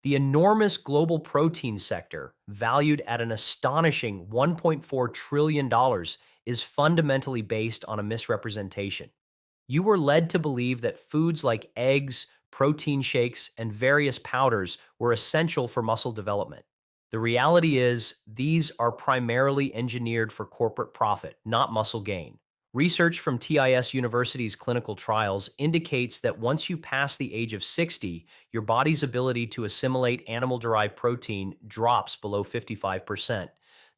The enormous global protein sector, valued at an astonishing $1.4 trillion, is fundamentally based on a misrepresentation. You were led to believe that foods like eggs, protein shakes, and various powders were essential for muscle development. The reality is, these are primarily engineered for corporate profit, not muscle gain. Research from TIS University's clinical trials indicates that once you pass the age of 60, your body's ability to assimilate animal derived protein drops below 55%.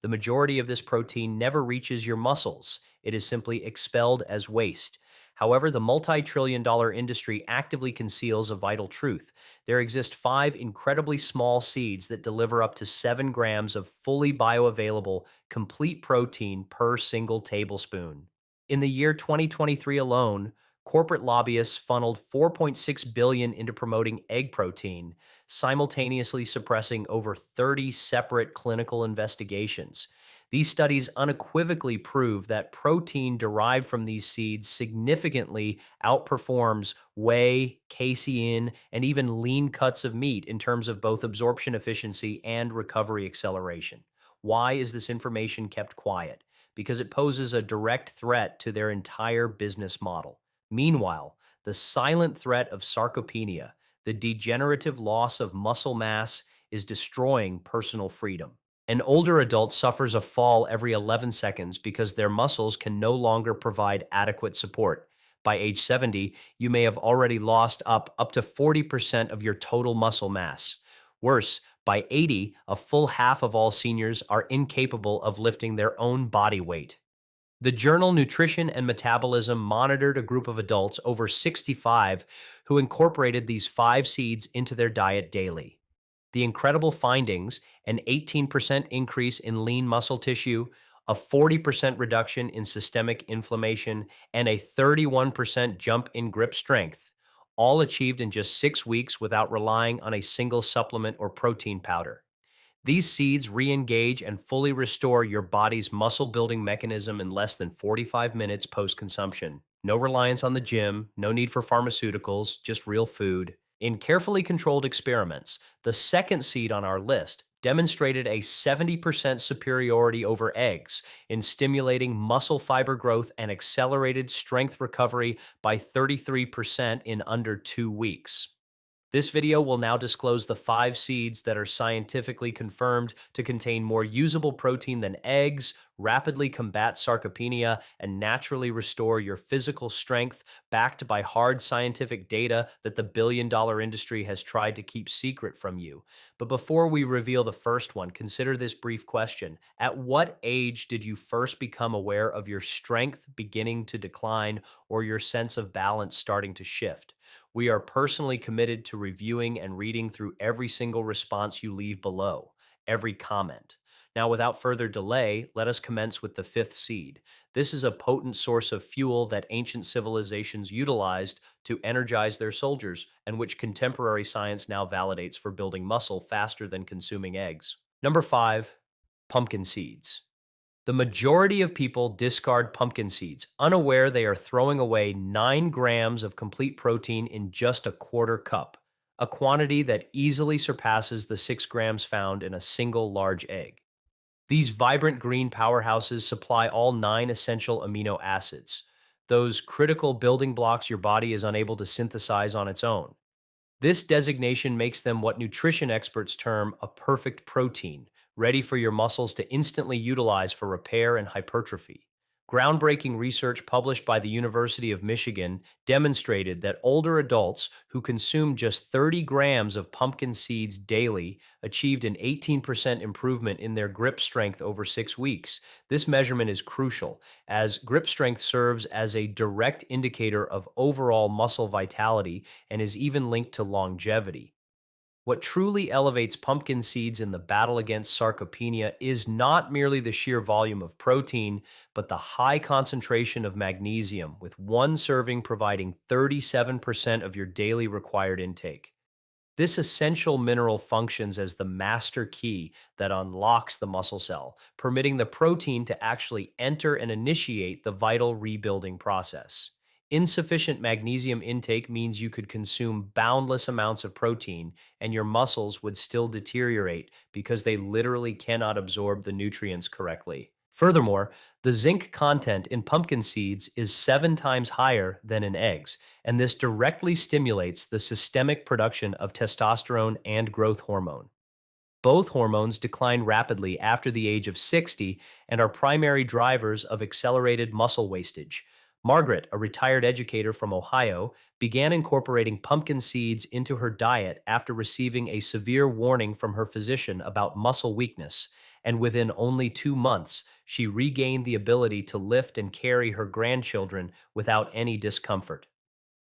The majority of this protein never reaches your muscles, it is simply expelled as waste. However, the multi-trillion-dollar industry actively conceals a vital truth. There exist five incredibly small seeds that deliver up to 7 grams of fully bioavailable, complete protein per single tablespoon. In the year 2023 alone, corporate lobbyists funneled 4.6 billion into promoting egg protein, simultaneously suppressing over 30 separate clinical investigations. These studies unequivocally prove that protein derived from these seeds significantly outperforms whey, casein, and even lean cuts of meat in terms of both absorption efficiency and recovery acceleration. Why is this information kept quiet? Because it poses a direct threat to their entire business model. Meanwhile, the silent threat of sarcopenia, the degenerative loss of muscle mass, is destroying personal freedom. An older adult suffers a fall every 11 seconds because their muscles can no longer provide adequate support. By age 70, you may have already lost up to 40% of your total muscle mass. Worse, by 80, a full half of all seniors are incapable of lifting their own body weight. The journal Nutrition and Metabolism monitored a group of adults over 65 who incorporated these five seeds into their diet daily. The incredible findings: an 18% increase in lean muscle tissue, a 40% reduction in systemic inflammation, and a 31% jump in grip strength, all achieved in just 6 weeks without relying on a single supplement or protein powder. These seeds re engage and fully restore your body's muscle building mechanism in less than 45 minutes post consumption. No reliance on the gym, no need for pharmaceuticals, just real food. In carefully controlled experiments, the second seed on our list demonstrated a 70% superiority over eggs in stimulating muscle fiber growth and accelerated strength recovery by 33% in under 2 weeks. This video will now disclose the five seeds that are scientifically confirmed to contain more usable protein than eggs, rapidly combat sarcopenia, and naturally restore your physical strength, backed by hard scientific data that the billion-dollar industry has tried to keep secret from you. But before we reveal the first one, consider this brief question. At what age did you first become aware of your strength beginning to decline or your sense of balance starting to shift? We are personally committed to reviewing and reading through every single response you leave below, every comment. Now, without further delay, let us commence with the fifth seed. This is a potent source of fuel that ancient civilizations utilized to energize their soldiers, and which contemporary science now validates for building muscle faster than consuming eggs. Number five, pumpkin seeds. The majority of people discard pumpkin seeds, unaware they are throwing away 9 grams of complete protein in just a quarter cup, a quantity that easily surpasses the 6 grams found in a single large egg. These vibrant green powerhouses supply all 9 essential amino acids, those critical building blocks your body is unable to synthesize on its own. This designation makes them what nutrition experts term a perfect protein, ready for your muscles to instantly utilize for repair and hypertrophy. Groundbreaking research published by the University of Michigan demonstrated that older adults who consumed just 30 grams of pumpkin seeds daily achieved an 18% improvement in their grip strength over 6 weeks. This measurement is crucial, as grip strength serves as a direct indicator of overall muscle vitality and is even linked to longevity. What truly elevates pumpkin seeds in the battle against sarcopenia is not merely the sheer volume of protein, but the high concentration of magnesium, with one serving providing 37% of your daily required intake. This essential mineral functions as the master key that unlocks the muscle cell, permitting the protein to actually enter and initiate the vital rebuilding process. Insufficient magnesium intake means you could consume boundless amounts of protein and your muscles would still deteriorate because they literally cannot absorb the nutrients correctly. Furthermore, the zinc content in pumpkin seeds is 7 times higher than in eggs, and this directly stimulates the systemic production of testosterone and growth hormone. Both hormones decline rapidly after the age of 60 and are primary drivers of accelerated muscle wastage. Margaret, a retired educator from Ohio, began incorporating pumpkin seeds into her diet after receiving a severe warning from her physician about muscle weakness, and within only 2 months, she regained the ability to lift and carry her grandchildren without any discomfort.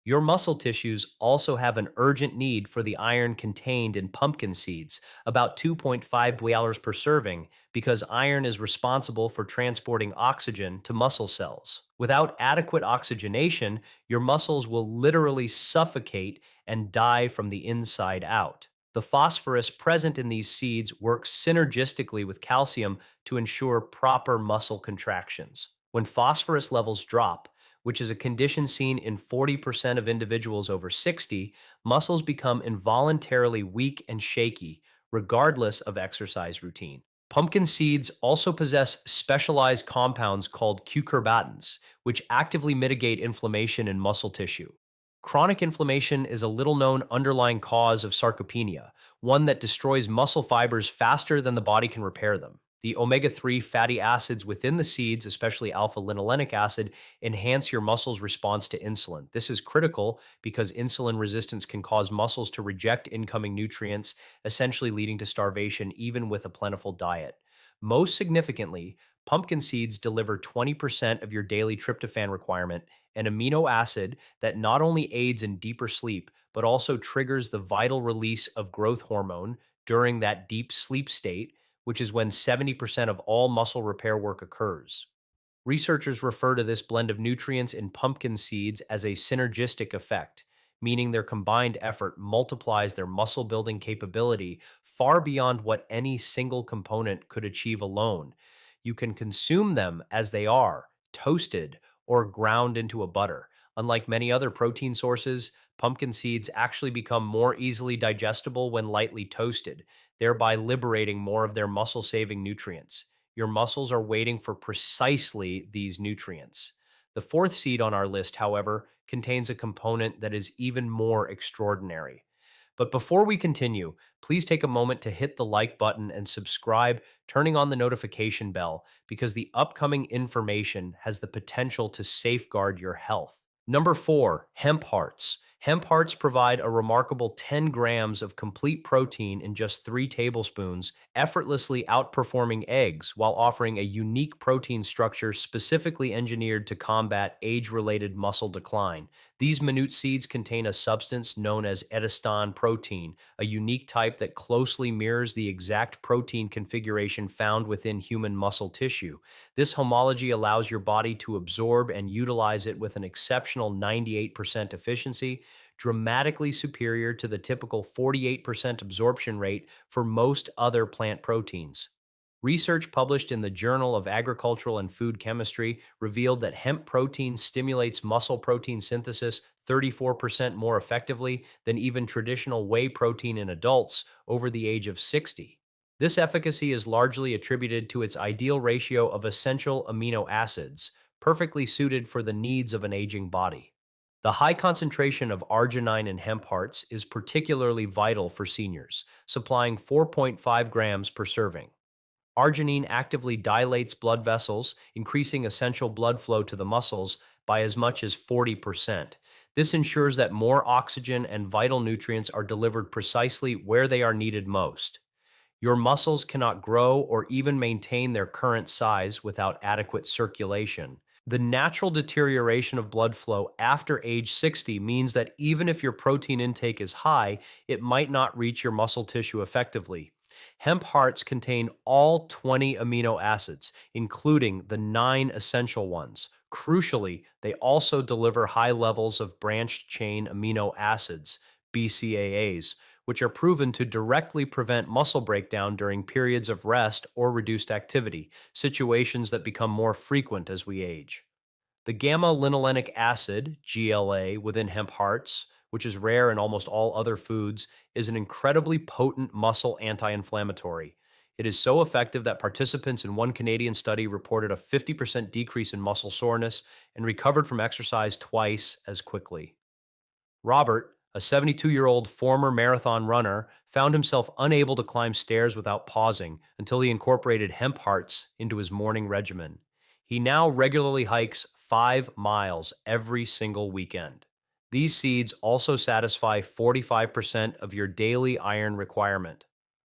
Your muscle tissues also have an urgent need for the iron contained in pumpkin seeds, about 2.5 dollars per serving, because iron is responsible for transporting oxygen to muscle cells. Without adequate oxygenation, your muscles will literally suffocate and die from the inside out. The phosphorus present in these seeds works synergistically with calcium to ensure proper muscle contractions. When phosphorus levels drop, which is a condition seen in 40% of individuals over 60, muscles become involuntarily weak and shaky, regardless of exercise routine. Pumpkin seeds also possess specialized compounds called cucurbitins, which actively mitigate inflammation in muscle tissue. Chronic inflammation is a little known underlying cause of sarcopenia, one that destroys muscle fibers faster than the body can repair them. The omega 3 fatty acids within the seeds, especially alpha linolenic acid, enhance your muscles' response to insulin. This is critical because insulin resistance can cause muscles to reject incoming nutrients, essentially leading to starvation even with a plentiful diet. Most significantly, pumpkin seeds deliver 20% of your daily tryptophan requirement, an amino acid that not only aids in deeper sleep, but also triggers the vital release of growth hormone during that deep sleep state, which is when 70% of all muscle repair work occurs. Researchers refer to this blend of nutrients in pumpkin seeds as a synergistic effect, meaning their combined effort multiplies their muscle building capability far beyond what any single component could achieve alone. You can consume them as they are, toasted or ground into a butter. Unlike many other protein sources, pumpkin seeds actually become more easily digestible when lightly toasted, thereby liberating more of their muscle saving nutrients. Your muscles are waiting for precisely these nutrients. The fourth seed on our list, however, contains a component that is even more extraordinary. But before we continue, please take a moment to hit the like button and subscribe, turning on the notification bell, because the upcoming information has the potential to safeguard your health. Number 4, hemp hearts. Hemp hearts provide a remarkable 10 grams of complete protein in just 3 tablespoons, effortlessly outperforming eggs while offering a unique protein structure specifically engineered to combat age-related muscle decline. These minute seeds contain a substance known as edeston protein, a unique type that closely mirrors the exact protein configuration found within human muscle tissue. This homology allows your body to absorb and utilize it with an exceptional 98% efficiency, dramatically superior to the typical 48% absorption rate for most other plant proteins. Research published in the Journal of Agricultural and Food Chemistry revealed that hemp protein stimulates muscle protein synthesis 34% more effectively than even traditional whey protein in adults over the age of 60. This efficacy is largely attributed to its ideal ratio of essential amino acids, perfectly suited for the needs of an aging body. The high concentration of arginine in hemp hearts is particularly vital for seniors, supplying 4.5 grams per serving. Arginine actively dilates blood vessels, increasing essential blood flow to the muscles by as much as 40%. This ensures that more oxygen and vital nutrients are delivered precisely where they are needed most. Your muscles cannot grow or even maintain their current size without adequate circulation. The natural deterioration of blood flow after age 60 means that even if your protein intake is high, it might not reach your muscle tissue effectively. Hemp hearts contain all 20 amino acids, including the 9 essential ones. Crucially, they also deliver high levels of branched chain amino acids, BCAAs, which are proven to directly prevent muscle breakdown during periods of rest or reduced activity, situations that become more frequent as we age. The gamma linolenic acid, GLA, within hemp hearts, which is rare in almost all other foods, is an incredibly potent muscle anti inflammatory. It is so effective that participants in one Canadian study reported a 50% decrease in muscle soreness and recovered from exercise twice as quickly. Robert, a 72-year-old former marathon runner, found himself unable to climb stairs without pausing until he incorporated hemp hearts into his morning regimen. He now regularly hikes 5 miles every single weekend. These seeds also satisfy 45% of your daily iron requirement.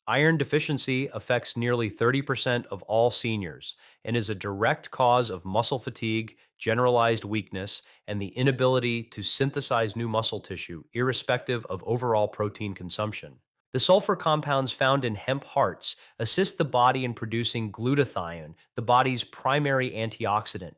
Iron deficiency affects nearly 30% of all seniors and is a direct cause of muscle fatigue, generalized weakness, and the inability to synthesize new muscle tissue, irrespective of overall protein consumption. The sulfur compounds found in hemp hearts assist the body in producing glutathione, the body's primary antioxidant.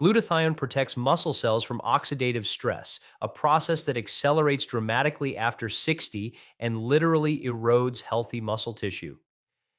Glutathione protects muscle cells from oxidative stress, a process that accelerates dramatically after 60 and literally erodes healthy muscle tissue.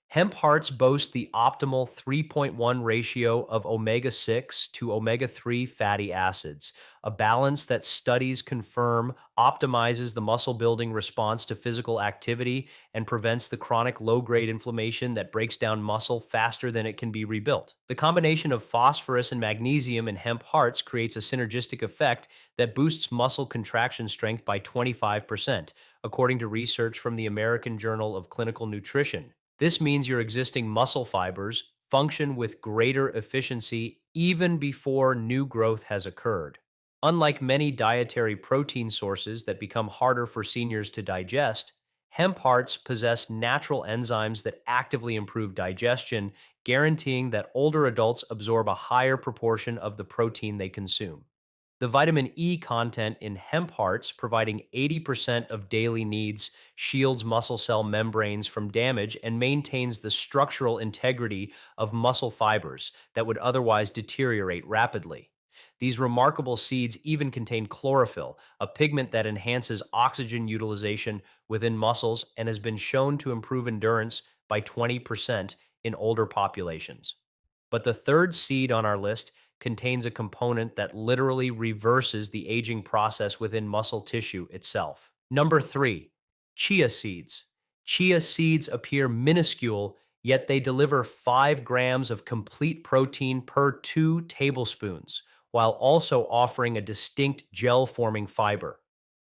Hemp hearts boast the optimal 3.1 ratio of omega 6 to omega 3 fatty acids, a balance that studies confirm optimizes the muscle building response to physical activity and prevents the chronic low grade inflammation that breaks down muscle faster than it can be rebuilt. The combination of phosphorus and magnesium in hemp hearts creates a synergistic effect that boosts muscle contraction strength by 25%, according to research from the American Journal of Clinical Nutrition. This means your existing muscle fibers function with greater efficiency even before new growth has occurred. Unlike many dietary protein sources that become harder for seniors to digest, hemp hearts possess natural enzymes that actively improve digestion, guaranteeing that older adults absorb a higher proportion of the protein they consume. The vitamin E content in hemp hearts, providing 80% of daily needs, shields muscle cell membranes from damage and maintains the structural integrity of muscle fibers that would otherwise deteriorate rapidly. These remarkable seeds even contain chlorophyll, a pigment that enhances oxygen utilization within muscles and has been shown to improve endurance by 20% in older populations. But the third seed on our list contains a component that literally reverses the aging process within muscle tissue itself. Number three, chia seeds. Chia seeds appear minuscule, yet they deliver 5 grams of complete protein per 2 tablespoons, while also offering a distinct gel forming fiber.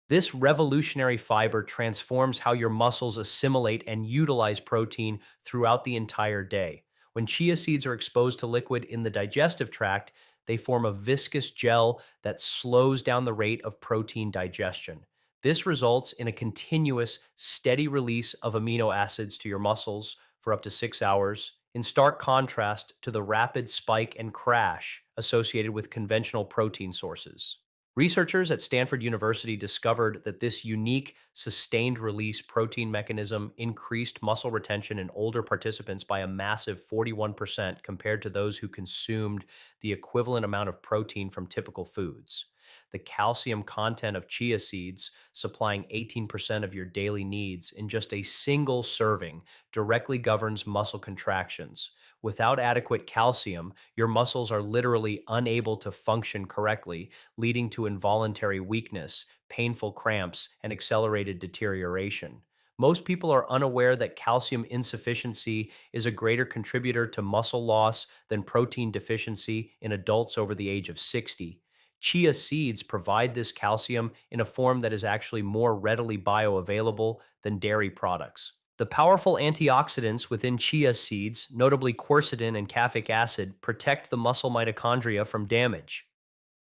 This revolutionary fiber transforms how your muscles assimilate and utilize protein throughout the entire day. When chia seeds are exposed to liquid in the digestive tract, they form a viscous gel that slows down the rate of protein digestion. This results in a continuous, steady release of amino acids to your muscles for up to 6 hours, in stark contrast to the rapid spike and crash associated with conventional protein sources. Researchers at Stanford University discovered that this unique, sustained release protein mechanism increased muscle retention in older participants by a massive 41% compared to those who consumed the equivalent amount of protein from typical foods. The calcium content of chia seeds, supplying 18% of your daily needs in just a single serving, directly governs muscle contractions. Without adequate calcium, your muscles are literally unable to function correctly, leading to involuntary weakness, painful cramps, and accelerated deterioration. Most people are unaware that calcium insufficiency is a greater contributor to muscle loss than protein deficiency in adults over the age of 60. Chia seeds provide this calcium in a form that is actually more readily bioavailable than dairy products. The powerful antioxidants within chia seeds, notably quercetin and caffeic acid, protect the muscle mitochondria from damage.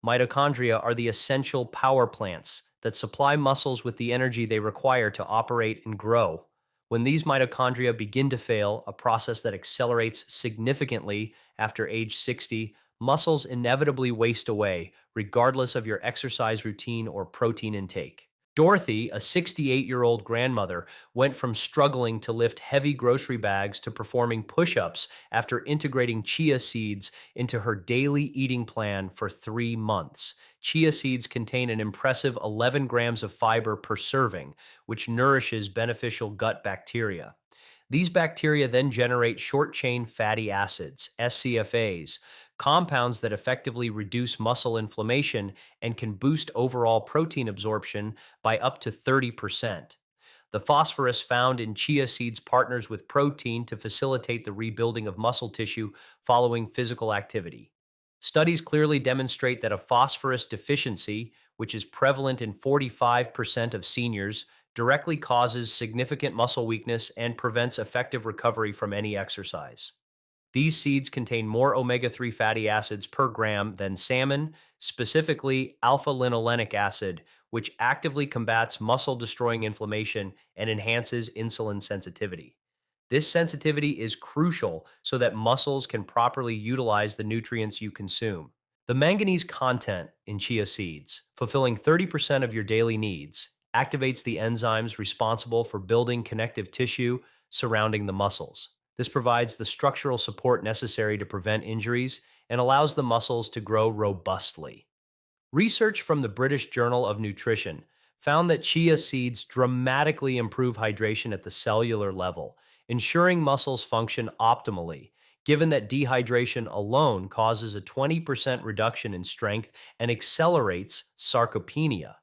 Mitochondria are the essential power plants that supply muscles with the energy they require to operate and grow. When these mitochondria begin to fail, a process that accelerates significantly after age 60, muscles inevitably waste away, regardless of your exercise routine or protein intake. Dorothy, a 68-year-old grandmother, went from struggling to lift heavy grocery bags to performing push ups after integrating chia seeds into her daily eating plan for 3 months. Chia seeds contain an impressive 11 grams of fiber per serving, which nourishes beneficial gut bacteria. These bacteria then generate short chain fatty acids, SCFAs, compounds that effectively reduce muscle inflammation and can boost overall protein absorption by up to 30%. The phosphorus found in chia seeds partners with protein to facilitate the rebuilding of muscle tissue following physical activity. Studies clearly demonstrate that a phosphorus deficiency, which is prevalent in 45% of seniors, directly causes significant muscle weakness and prevents effective recovery from any exercise. These seeds contain more omega 3 fatty acids per gram than salmon, specifically alpha linolenic acid, which actively combats muscle destroying inflammation and enhances insulin sensitivity. This sensitivity is crucial so that muscles can properly utilize the nutrients you consume. The manganese content in chia seeds, fulfilling 30% of your daily needs, activates the enzymes responsible for building connective tissue surrounding the muscles. This provides the structural support necessary to prevent injuries and allows the muscles to grow robustly. Research from the British Journal of Nutrition found that chia seeds dramatically improve hydration at the cellular level, ensuring muscles function optimally, given that dehydration alone causes a 20% reduction in strength and accelerates sarcopenia.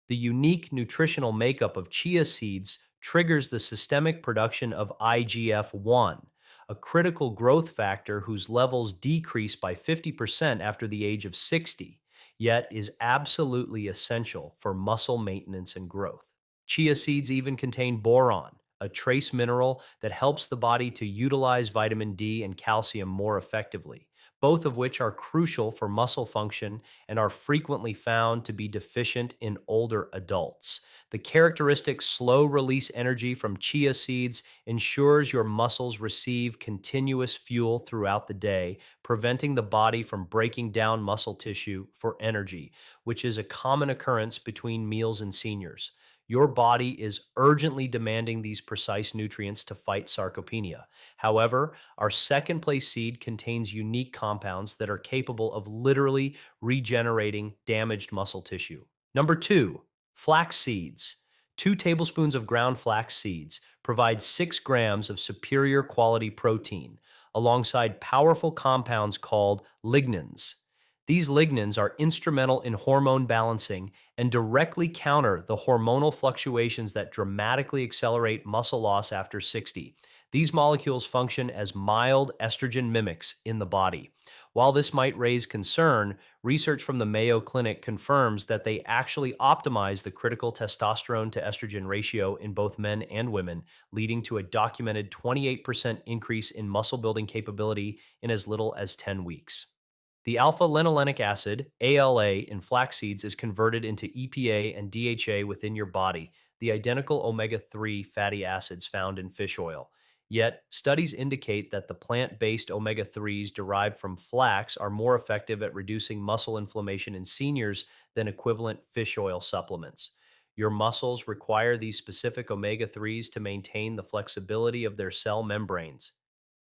The unique nutritional makeup of chia seeds triggers the systemic production of IGF-1, a critical growth factor whose levels decrease by 50% after the age of 60, yet is absolutely essential for muscle maintenance and growth. Chia seeds even contain boron, a trace mineral that helps the body to utilize vitamin D and calcium more effectively, both of which are crucial for muscle function and are frequently found to be deficient in older adults. The characteristic slow release energy from chia seeds ensures your muscles receive continuous fuel throughout the day, preventing the body from breaking down muscle tissue for energy, which is a common occurrence between meals in seniors. Your body is urgently demanding these precise nutrients to fight sarcopenia. However, our second place seed contains unique compounds that are capable of literally regenerating damaged muscle tissue. Number two, flax seeds. 2 tablespoons of ground flax seeds provide 6 grams of superior quality protein, alongside powerful compounds called lignans. These lignans are instrumental in hormone balancing and directly counter the hormonal fluctuations that dramatically accelerate muscle loss after 60. These molecules function as mild estrogen mimics in the body. While this might raise concern, research from the Mayo Clinic confirms that they actually optimize the critical testosterone to estrogen ratio in both men and women, leading to a documented 28% increase in muscle building capability in as little as 10 weeks. The alpha linolenic acid, ALA, in flax seeds is converted into EPA and DHA within your body, the identical omega 3 fatty acids found in fish oil. Yet, studies indicate that the plant based omega 3s derived from flax are more effective at reducing muscle inflammation in seniors than equivalent fish oil supplements. Your muscles require these specific omega 3s to maintain the flexibility of their cell membranes.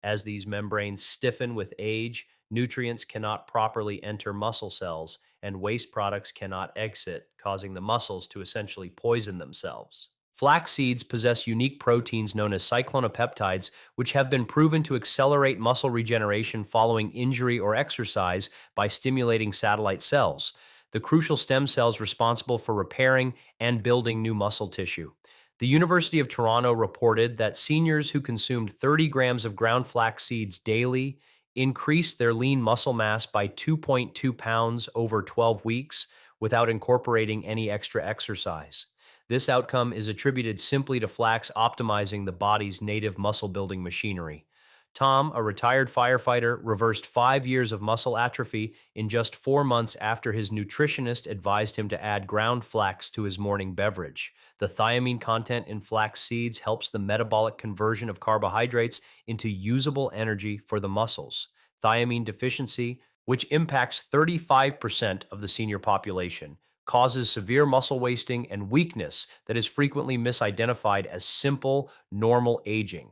As these membranes stiffen with age, nutrients cannot properly enter muscle cells, and waste products cannot exit, causing the muscles to essentially poison themselves. Flax seeds possess unique proteins known as cyclonopeptides, which have been proven to accelerate muscle regeneration following injury or exercise by stimulating satellite cells, the crucial stem cells responsible for repairing and building new muscle tissue. The University of Toronto reported that seniors who consumed 30 grams of ground flax seeds daily increased their lean muscle mass by 2.2 pounds over 12 weeks without incorporating any extra exercise. This outcome is attributed simply to flax optimizing the body's native muscle building machinery. Tom, a retired firefighter, reversed 5 years of muscle atrophy in just 4 months after his nutritionist advised him to add ground flax to his morning beverage. The thiamine content in flax seeds helps the metabolic conversion of carbohydrates into usable energy for the muscles. Thiamine deficiency, which impacts 35% of the senior population, causes severe muscle wasting and weakness that is frequently misidentified as simple, normal aging.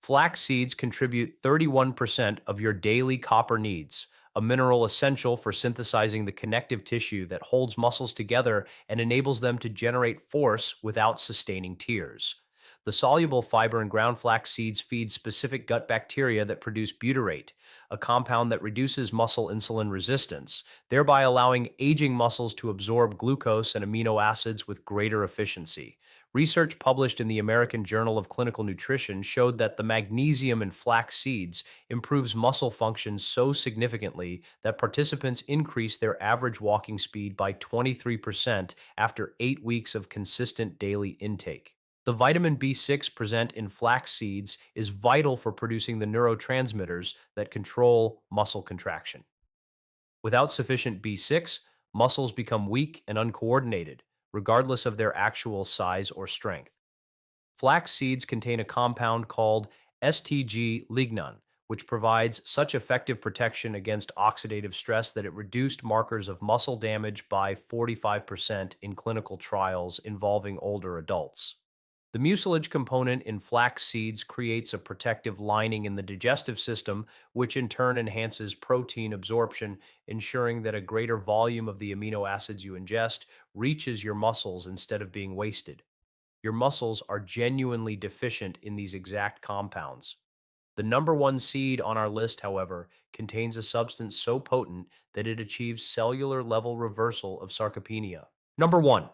Flax seeds contribute 31% of your daily copper needs, a mineral essential for synthesizing the connective tissue that holds muscles together and enables them to generate force without sustaining tears. The soluble fiber in ground flax seeds feed specific gut bacteria that produce butyrate, a compound that reduces muscle insulin resistance, thereby allowing aging muscles to absorb glucose and amino acids with greater efficiency. Research published in the American Journal of Clinical Nutrition showed that the magnesium in flax seeds improves muscle function so significantly that participants increased their average walking speed by 23% after 8 weeks of consistent daily intake. The vitamin B6 present in flax seeds is vital for producing the neurotransmitters that control muscle contraction. Without sufficient B6, muscles become weak and uncoordinated, regardless of their actual size or strength. Flax seeds contain a compound called STG lignan, which provides such effective protection against oxidative stress that it reduced markers of muscle damage by 45% in clinical trials involving older adults. The mucilage component in flax seeds creates a protective lining in the digestive system, which in turn enhances protein absorption, ensuring that a greater volume of the amino acids you ingest reaches your muscles instead of being wasted. Your muscles are genuinely deficient in these exact compounds. The number one seed on our list, however, contains a substance so potent that it achieves cellular level reversal of sarcopenia. Number one,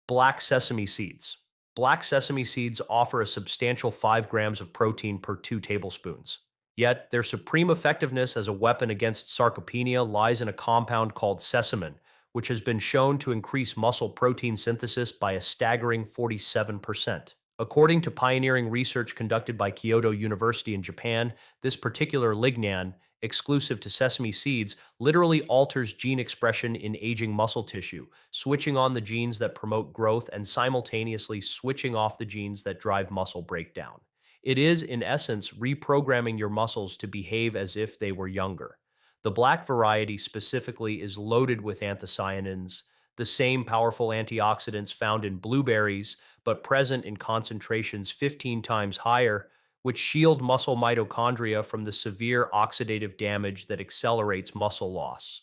black sesame seeds. Black sesame seeds offer a substantial 5 grams of protein per 2 tablespoons. Yet, their supreme effectiveness as a weapon against sarcopenia lies in a compound called sesamin, which has been shown to increase muscle protein synthesis by a staggering 47%. According to pioneering research conducted by Kyoto University in Japan, this particular lignan, exclusive to sesame seeds, literally alters gene expression in aging muscle tissue, switching on the genes that promote growth and simultaneously switching off the genes that drive muscle breakdown. It is, in essence, reprogramming your muscles to behave as if they were younger. The black variety specifically is loaded with anthocyanins, the same powerful antioxidants found in blueberries, but present in concentrations 15 times higher, which shield muscle mitochondria from the severe oxidative damage that accelerates muscle loss.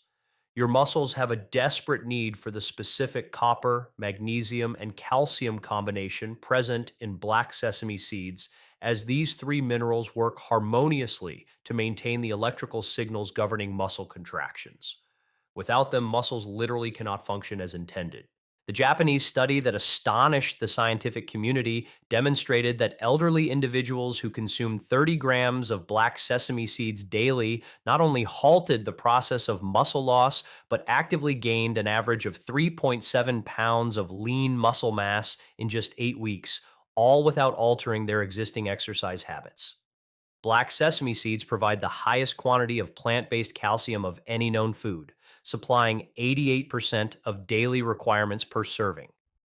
Your muscles have a desperate need for the specific copper, magnesium, and calcium combination present in black sesame seeds, as these three minerals work harmoniously to maintain the electrical signals governing muscle contractions. Without them, muscles literally cannot function as intended. The Japanese study that astonished the scientific community demonstrated that elderly individuals who consumed 30 grams of black sesame seeds daily not only halted the process of muscle loss, but actively gained an average of 3.7 pounds of lean muscle mass in just 8 weeks, all without altering their existing exercise habits. Black sesame seeds provide the highest quantity of plant-based calcium of any known food, supplying 88% of daily requirements per serving.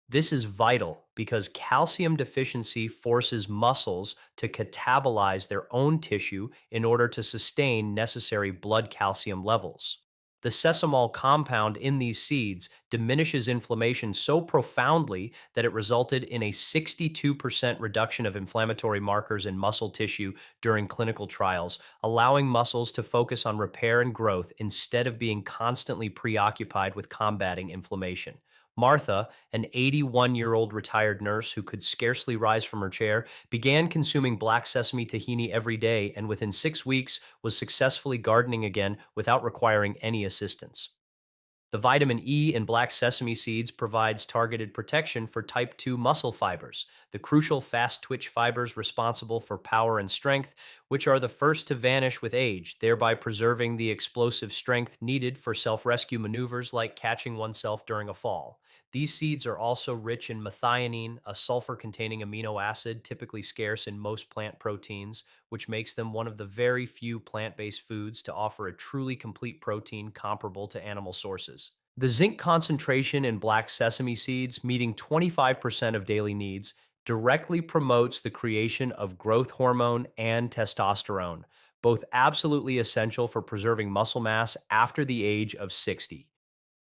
This is vital because calcium deficiency forces muscles to catabolize their own tissue in order to sustain necessary blood calcium levels. The sesamol compound in these seeds diminishes inflammation so profoundly that it resulted in a 62% reduction of inflammatory markers in muscle tissue during clinical trials, allowing muscles to focus on repair and growth instead of being constantly preoccupied with combating inflammation. Martha, an 81-year-old retired nurse who could scarcely rise from her chair, began consuming black sesame tahini every day and within 6 weeks was successfully gardening again without requiring any assistance. The vitamin E in black sesame seeds provides targeted protection for type 2 muscle fibers, the crucial fast twitch fibers responsible for power and strength, which are the first to vanish with age, thereby preserving the explosive strength needed for self rescue maneuvers like catching oneself during a fall. These seeds are also rich in methionine, a sulfur containing amino acid typically scarce in most plant proteins, which makes them one of the very few plant based foods to offer a truly complete protein comparable to animal sources. The zinc concentration in black sesame seeds, meeting 25% of daily needs, directly promotes the creation of growth hormone and testosterone, both absolutely essential for preserving muscle mass after the age of 60.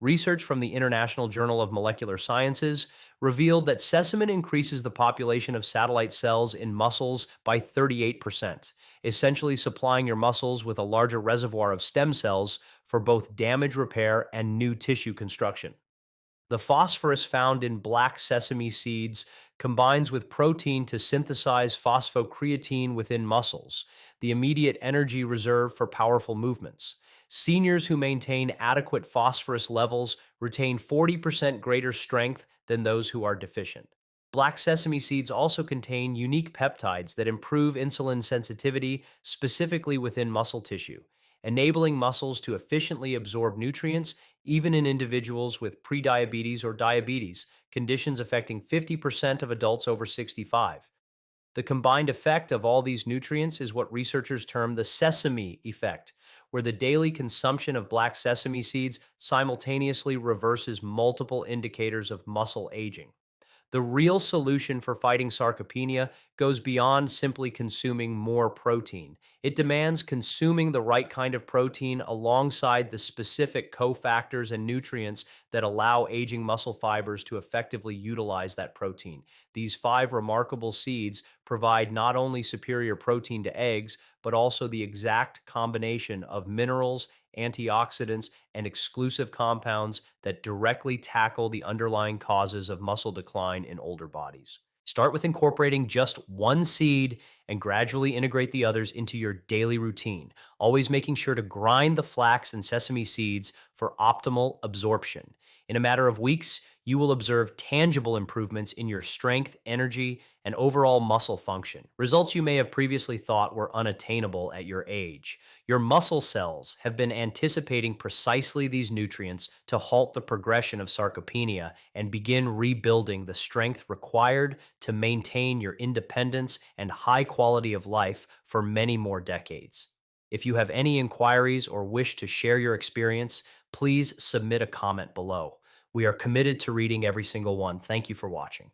Research from the International Journal of Molecular Sciences revealed that sesamin increases the population of satellite cells in muscles by 38%, essentially supplying your muscles with a larger reservoir of stem cells for both damage repair and new tissue construction. The phosphorus found in black sesame seeds combines with protein to synthesize phosphocreatine within muscles, the immediate energy reserve for powerful movements. Seniors who maintain adequate phosphorus levels retain 40% greater strength than those who are deficient. Black sesame seeds also contain unique peptides that improve insulin sensitivity, specifically within muscle tissue, enabling muscles to efficiently absorb nutrients even in individuals with prediabetes or diabetes, conditions affecting 50% of adults over 65. The combined effect of all these nutrients is what researchers term the sesame effect, where the daily consumption of black sesame seeds simultaneously reverses multiple indicators of muscle aging. The real solution for fighting sarcopenia goes beyond simply consuming more protein. It demands consuming the right kind of protein alongside the specific cofactors and nutrients that allow aging muscle fibers to effectively utilize that protein. These five remarkable seeds provide not only superior protein to eggs, but also the exact combination of minerals, antioxidants, and exclusive compounds that directly tackle the underlying causes of muscle decline in older bodies. Start with incorporating just one seed and gradually integrate the others into your daily routine, always making sure to grind the flax and sesame seeds for optimal absorption. In a matter of weeks, you will observe tangible improvements in your strength, energy, and overall muscle function. Results you may have previously thought were unattainable at your age. Your muscle cells have been anticipating precisely these nutrients to halt the progression of sarcopenia and begin rebuilding the strength required to maintain your independence and high quality of life for many more decades. If you have any inquiries or wish to share your experience, please submit a comment below. We are committed to reading every single one. Thank you for watching.